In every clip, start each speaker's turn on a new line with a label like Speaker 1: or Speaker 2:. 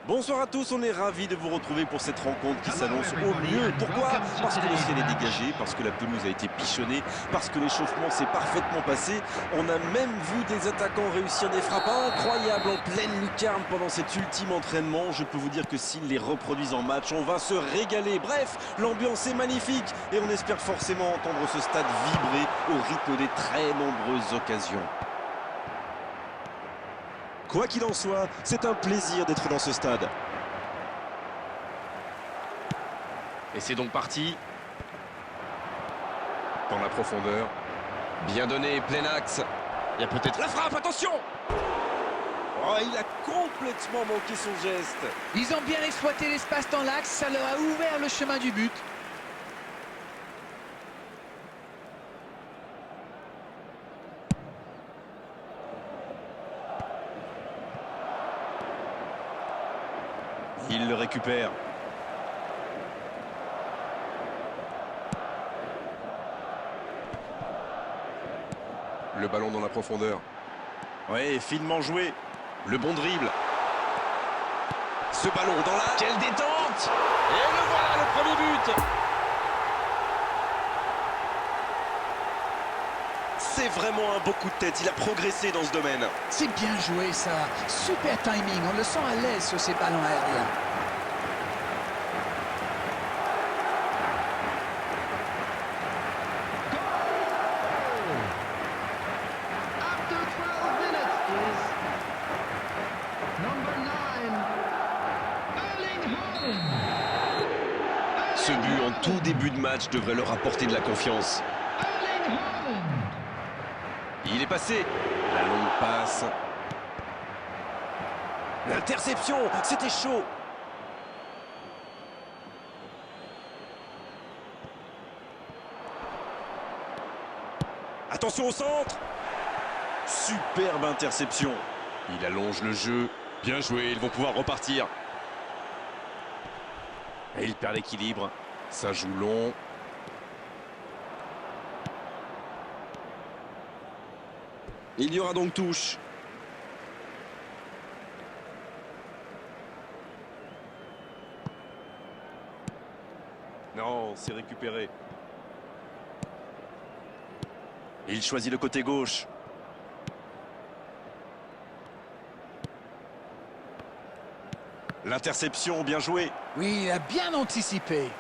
Speaker 1: Bonsoir à tous, on est ravis de vous retrouver pour cette rencontre qui s'annonce au mieux. Pourquoi? Parce que le ciel est dégagé, parce que la pelouse a été pichonnée, parce que l'échauffement s'est parfaitement passé. On a même vu des attaquants réussir des frappes incroyables en pleine lucarne pendant cet ultime entraînement. Je peux vous dire que s'ils les reproduisent en match, on va se régaler. Bref, l'ambiance est magnifique et on espère forcément entendre ce stade vibrer au rythme des très nombreuses occasions. Quoi qu'il en soit, c'est un plaisir d'être dans ce stade. Et c'est donc parti. Dans la profondeur. Bien donné, plein axe. Il y a peut-être la frappe, attention! Oh, il a complètement manqué son geste.
Speaker 2: Ils ont bien exploité l'espace dans l'axe, ça leur a ouvert le chemin du but.
Speaker 1: Il le récupère. Le ballon dans la profondeur. Ouais, finement joué. Le bon dribble. Ce ballon dans la... Quelle détente! Et le voilà, le premier but! C'est vraiment un beau coup de tête. Il a progressé dans ce domaine.
Speaker 2: C'est bien joué ça. Super timing, on le sent à l'aise sur ces ballons aériens.
Speaker 1: Ce but en tout début de match devrait leur apporter de la confiance. Il est passé. La longue passe. L'interception, c'était chaud. Attention au centre. Superbe interception. Il allonge le jeu. Bien joué, ils vont pouvoir repartir. Et il perd l'équilibre. Ça joue long. Il y aura donc touche. Non, c'est récupéré. Il choisit le côté gauche. L'interception, bien joué.
Speaker 2: Oui, il a bien anticipé.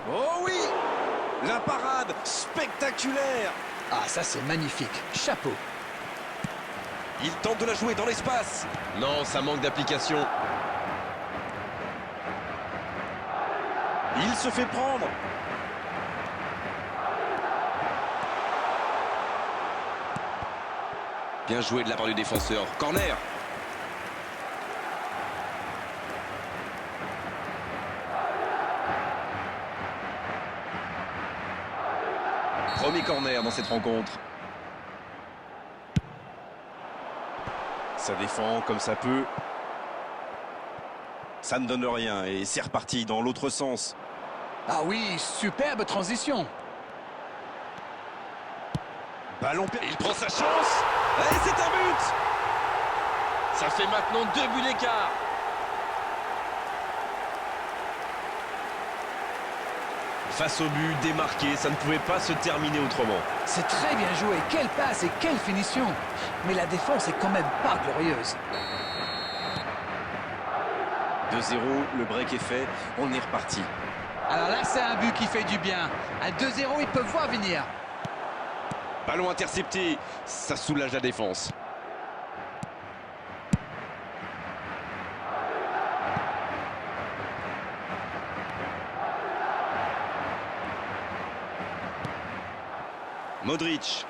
Speaker 1: Oh oui! La parade spectaculaire!
Speaker 2: Ah, ça c'est magnifique. Chapeau.
Speaker 1: Il tente de la jouer dans l'espace. Non, ça manque d'application. Il se fait prendre. Bien joué de la part du défenseur. Corner. Premier corner dans cette rencontre. Ça défend comme ça peut. Ça ne donne rien et c'est reparti dans l'autre sens.
Speaker 2: Ah oui, superbe transition.
Speaker 1: Ballon perdu. Il prend sa chance. Et c'est un but. Ça fait maintenant 2 buts d'écart. Face au but démarqué, ça ne pouvait pas se terminer autrement.
Speaker 2: C'est très bien joué. Quelle passe et quelle finition. Mais la défense est quand même pas glorieuse.
Speaker 1: 2-0, le break est fait, on est reparti.
Speaker 2: Alors là, c'est un but qui fait du bien. À 2-0, ils peuvent voir venir.
Speaker 1: Ballon intercepté, ça soulage la défense. Modric.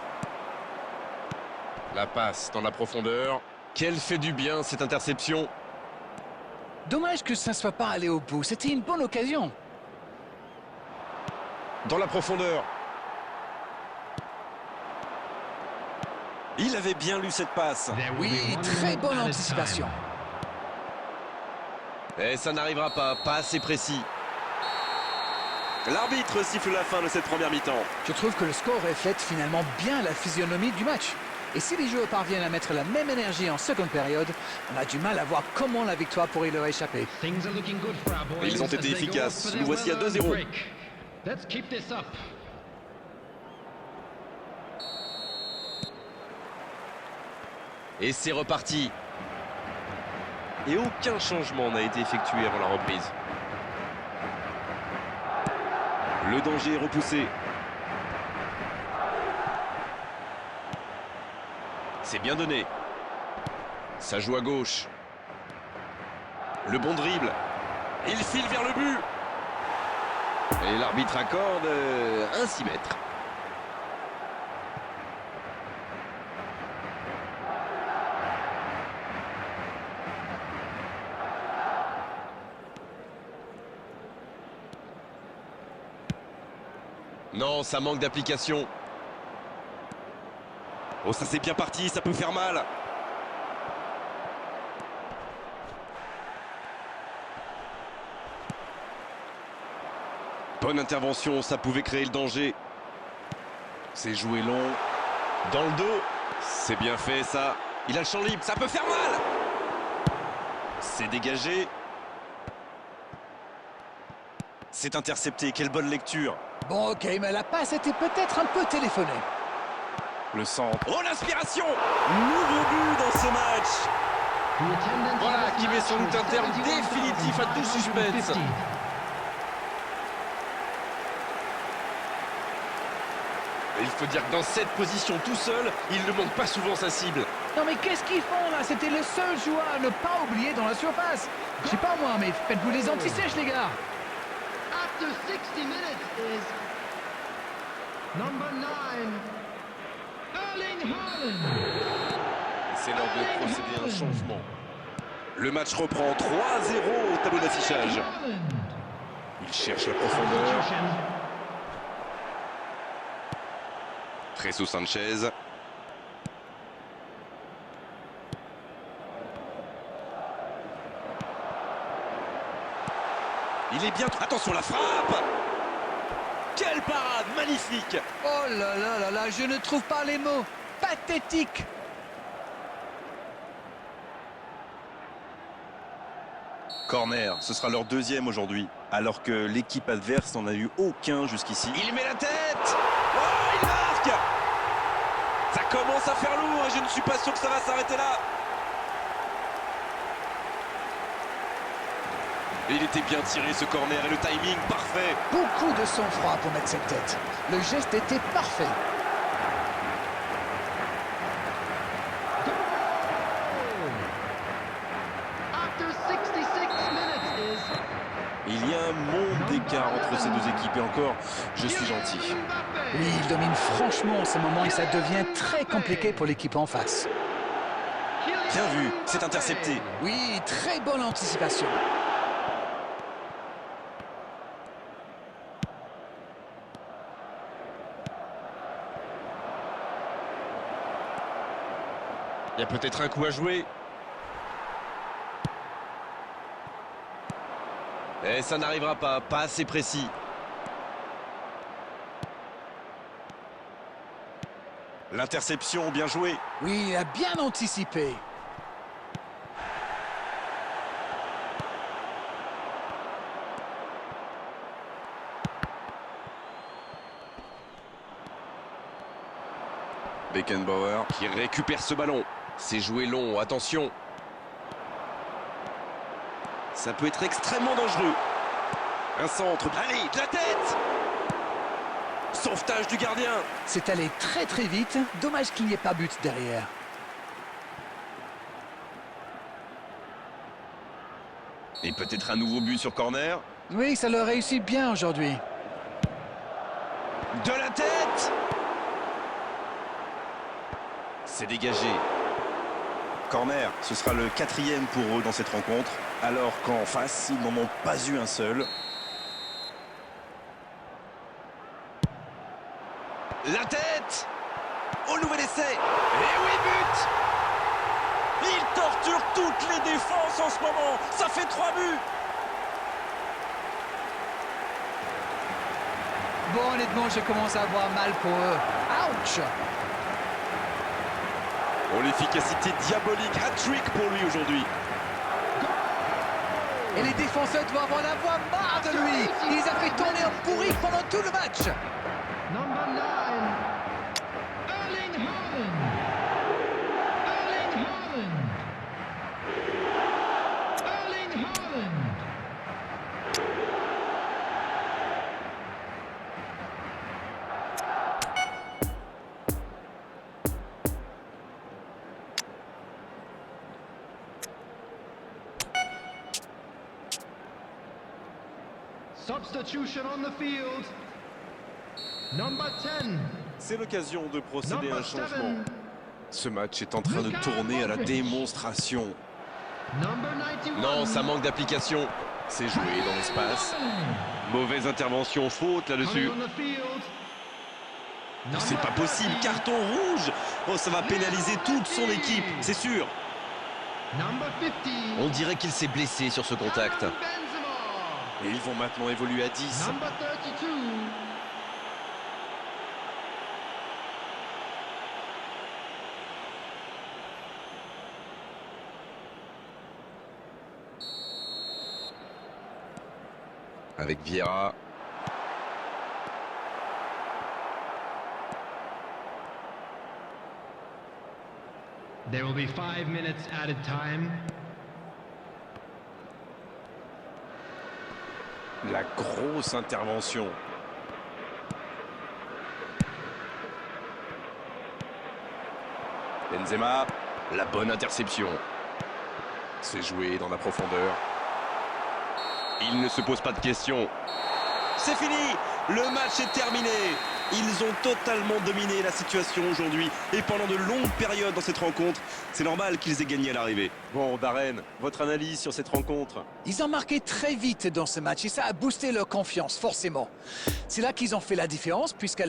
Speaker 1: La passe dans la profondeur. Quelle fait du bien cette interception.
Speaker 2: Dommage que ça ne soit pas allé au bout. C'était une bonne occasion.
Speaker 1: Dans la profondeur. Il avait bien lu cette passe.
Speaker 2: Oui, très bonne anticipation.
Speaker 1: Et ça n'arrivera pas assez précis. L'arbitre siffle la fin de cette première mi-temps.
Speaker 2: Je trouve que le score reflète finalement bien la physionomie du match. Et si les joueurs parviennent à mettre la même énergie en seconde période, on a du mal à voir comment la victoire pourrait leur échapper.
Speaker 1: Ils ont été efficaces. Nous voici à 2-0. Et c'est reparti. Et aucun changement n'a été effectué avant la reprise. Le danger est repoussé. C'est bien donné. Ça joue à gauche. Le bon dribble. Il file vers le but. Et l'arbitre accorde un 6 mètres. Non, ça manque d'application. Oh, ça c'est bien parti, ça peut faire mal. Bonne intervention, ça pouvait créer le danger. C'est joué long. Dans le dos. C'est bien fait ça. Il a le champ libre, ça peut faire mal. C'est dégagé. C'est intercepté, quelle bonne lecture.
Speaker 2: Bon, ok, mais la passe était peut-être un peu téléphonée.
Speaker 1: Le centre. Oh, l'inspiration! Nouveau but dans ce match. Voilà qui met sans doute un terme définitif à tout suspense. Il faut dire que dans cette position tout seul, il ne manque pas souvent sa cible.
Speaker 2: Non mais qu'est-ce qu'ils font là? C'était le seul joueur à ne pas oublier dans la surface. Je sais pas moi, mais faites-vous les anti-sèches les gars.
Speaker 3: After 60 minutes is number 9, Erling Haaland.
Speaker 1: C'est l'heure de procéder à un changement. Le match reprend 3-0 au tableau d'affichage. Il cherche la profondeur. Jesus Sanchez. Il est bien... Attention, la frappe! Quelle parade! Magnifique!
Speaker 2: Oh là là là là, je ne trouve pas les mots. Pathétique.
Speaker 1: Corner, ce sera leur deuxième aujourd'hui, alors que l'équipe adverse n'en a eu aucun jusqu'ici. Il met la tête! Oh, il marque! Ça commence à faire lourd et je ne suis pas sûr que ça va s'arrêter là. Il était bien tiré ce corner et le timing parfait.
Speaker 2: Beaucoup de sang-froid pour mettre cette tête. Le geste était parfait.
Speaker 3: After 66 minutes is
Speaker 1: Il y a un monde d'écart entre ces deux équipes et encore, je suis gentil.
Speaker 3: Mbappé.
Speaker 2: Oui, il domine franchement en ce moment et ça devient très compliqué pour l'équipe en face.
Speaker 1: Bien vu, c'est intercepté.
Speaker 2: Oui, très bonne anticipation.
Speaker 1: Il y a peut-être un coup à jouer. Et ça n'arrivera pas assez précis. L'interception, bien joué.
Speaker 2: Oui, il a bien anticipé.
Speaker 1: Beckenbauer qui récupère ce ballon. C'est joué long, attention. Ça peut être extrêmement dangereux. Un centre, allez, de la tête! Sauvetage du gardien.
Speaker 2: C'est allé très très vite. Dommage qu'il n'y ait pas but derrière.
Speaker 1: Et peut-être un nouveau but sur corner.
Speaker 2: Oui, ça leur réussit bien aujourd'hui.
Speaker 1: De la tête! C'est dégagé. Corner, ce sera le 4e pour eux dans cette rencontre, alors qu'en face, ils n'en ont pas eu un seul. La tête! Au nouvel essai! Et oui, but! Il torture toutes les défenses en ce moment! Ça fait 3 buts!
Speaker 2: Bon, honnêtement, je commence à avoir mal pour eux. Ouch!
Speaker 1: Oh, l'efficacité diabolique, hat-trick pour lui aujourd'hui.
Speaker 2: Et les défenseurs doivent en avoir marre de lui. Il les a fait tourner en pourri pendant tout le match.
Speaker 3: Number 9. Erling Haaland. Erling Haaland. Erling Haaland. Substitution on the field. Number 10.
Speaker 1: C'est l'occasion de procéder à un
Speaker 3: Number
Speaker 1: changement.
Speaker 3: 7.
Speaker 1: Ce match est en train de tourner à la démonstration.
Speaker 3: Number 91.
Speaker 4: Non, ça manque d'application.
Speaker 1: C'est joué dans l'espace.
Speaker 4: Mauvaise intervention, faute là-dessus.
Speaker 3: Coming on the field.
Speaker 1: C'est pas possible, carton rouge. Oh, ça va pénaliser toute son équipe, c'est sûr.
Speaker 3: Number 50.
Speaker 4: On dirait qu'il s'est blessé sur ce contact.
Speaker 3: Karim Benzema.
Speaker 1: Et ils vont maintenant évoluer à 10.
Speaker 3: Number 32.
Speaker 4: Avec Vieira.
Speaker 3: There will be 5 minutes added time.
Speaker 1: La grosse intervention. Benzema,
Speaker 4: La bonne interception.
Speaker 1: c'est joué dans la profondeur.
Speaker 4: Il ne se pose pas de questions.
Speaker 1: C'est fini, le match est terminé. Ils ont totalement dominé la situation aujourd'hui et pendant de longues périodes dans cette rencontre. C'est normal qu'ils aient gagné à l'arrivée. Bon, Darren, votre analyse sur cette rencontre?
Speaker 2: Ils ont marqué très vite dans ce match et ça a boosté leur confiance, forcément. C'est là qu'ils ont fait la différence puisqu'à